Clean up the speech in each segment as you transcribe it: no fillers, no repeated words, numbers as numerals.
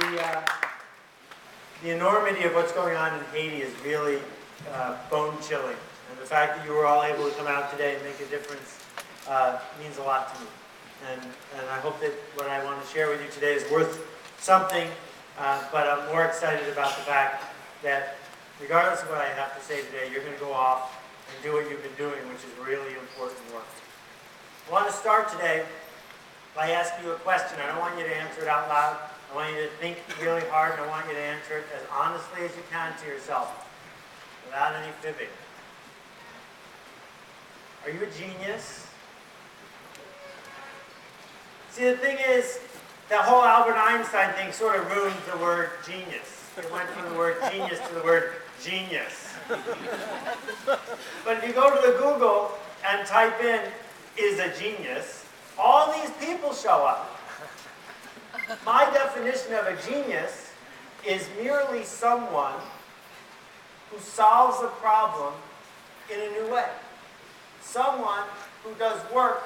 The enormity of what's going on in Haiti is really bone-chilling. And the fact that you were all able to come out today and make a difference means a lot to me. And I hope that what I want to share with you today is worth something, but I'm more excited about the fact that regardless of what I have to say today, you're going to go off and do what you've been doing, which is really important work. I want to start today by asking you a question. I don't want you to answer it out loud. I want you to think really hard, and I want you to answer it as honestly as you can to yourself, without any fibbing. Are you a genius? See, the thing is, that whole Albert Einstein thing sort of ruined the word genius. It went from the word genius to the word genius. But if you go to the Google and type in, is a genius, all these people show up. My definition of a genius is merely someone who solves a problem in a new way. Someone who does work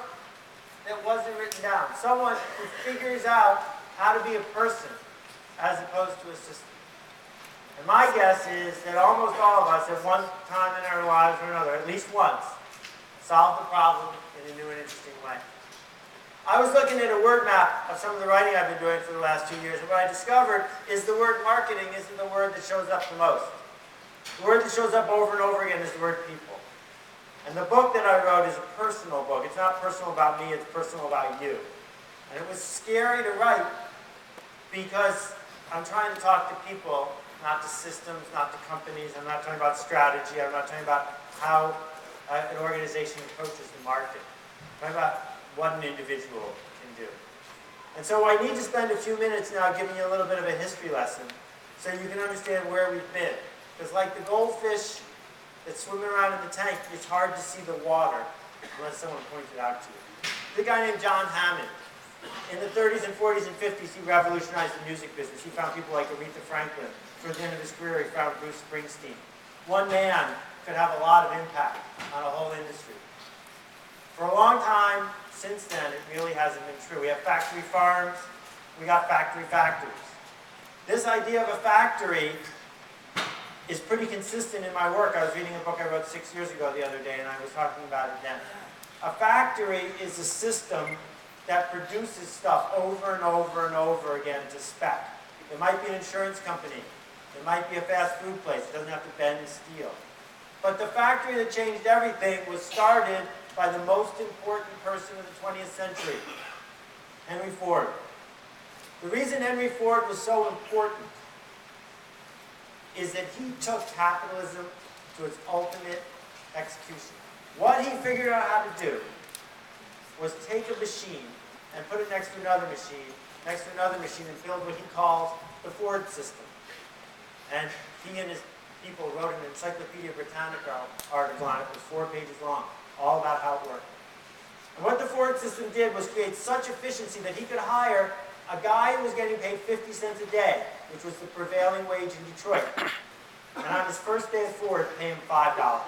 that wasn't written down. Someone who figures out how to be a person as opposed to a system. And my guess is that almost all of us at one time in our lives or another, at least once, solved the problem in a new and interesting way. I was looking at a word map of some of the writing I've been doing for the last 2 years, and what I discovered is the word marketing isn't the word that shows up the most. The word that shows up over and over again is the word people. And the book that I wrote is a personal book. It's not personal about me, it's personal about you. And it was scary to write because I'm trying to talk to people, not to systems, not to companies. I'm not talking about strategy. I'm not talking about how an organization approaches the market. I'm talking about what an individual can do. And so I need to spend a few minutes now giving you a little bit of a history lesson so you can understand where we've been. Because like the goldfish that's swimming around in the tank, it's hard to see the water unless someone points it out to you. There's a guy named John Hammond. In the 30s and 40s and 50s, he revolutionized the music business. He found people like Aretha Franklin. Toward the end of his career, he found Bruce Springsteen. One man could have a lot of impact on a whole industry. For a long time, since then, it really hasn't been true. We have factory farms, we got factories. This idea of a factory is pretty consistent in my work. I was reading a book I wrote 6 years ago the other day, and I was talking about it then. A factory is a system that produces stuff over and over and over again to spec. It might be an insurance company. It might be a fast food place. It doesn't have to bend steel. But the factory that changed everything was started by the most important person of the 20th century, Henry Ford. The reason Henry Ford was so important is that he took capitalism to its ultimate execution. What he figured out how to do was take a machine and put it next to another machine, and build what he calls the Ford system. And he and his people wrote an Encyclopedia Britannica article on it. It was 4 pages long, all about how it worked. And what the Ford system did was create such efficiency that he could hire a guy who was getting paid 50 cents a day, which was the prevailing wage in Detroit. And on his first day at Ford, pay him $5.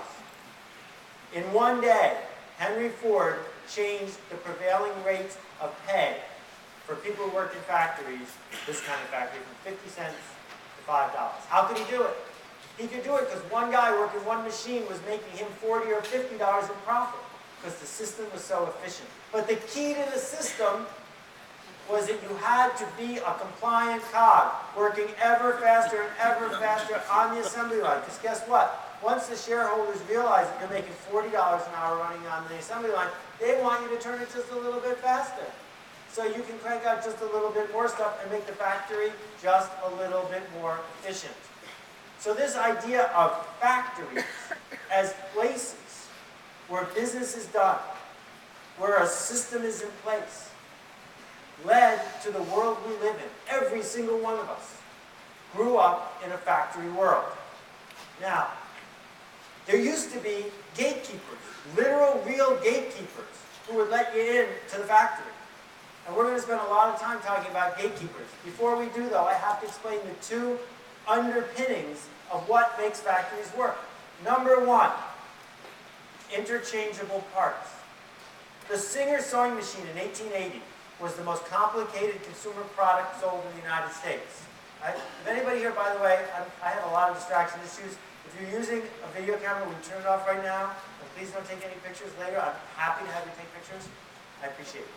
In one day, Henry Ford changed the prevailing rate of pay for people who worked in factories, this kind of factory, from 50 cents to $5. How could he do it? He could do it because one guy working one machine was making him $40 or $50 in profit because the system was so efficient. But the key to the system was that you had to be a compliant cog, working ever faster on the assembly line. Because guess what? Once the shareholders realize that you're making $40 an hour running on the assembly line, they want you to turn it just a little bit faster. So you can crank out just a little bit more stuff and make the factory just a little bit more efficient. So this idea of factories as places where business is done, where a system is in place, led to the world we live in. Every single one of us grew up in a factory world. Now, there used to be gatekeepers, literal, real gatekeepers, who would let you in to the factory. And we're going to spend a lot of time talking about gatekeepers. Before we do, though, I have to explain the two underpinnings of what makes factories work. Number one, interchangeable parts. The Singer sewing machine in 1880 was the most complicated consumer product sold in the United States. If anybody here, by the way, I have a lot of distraction issues. If you're using a video camera, we turn it off right now. And please don't take any pictures later. I'm happy to have you take pictures. I appreciate it. Thank you.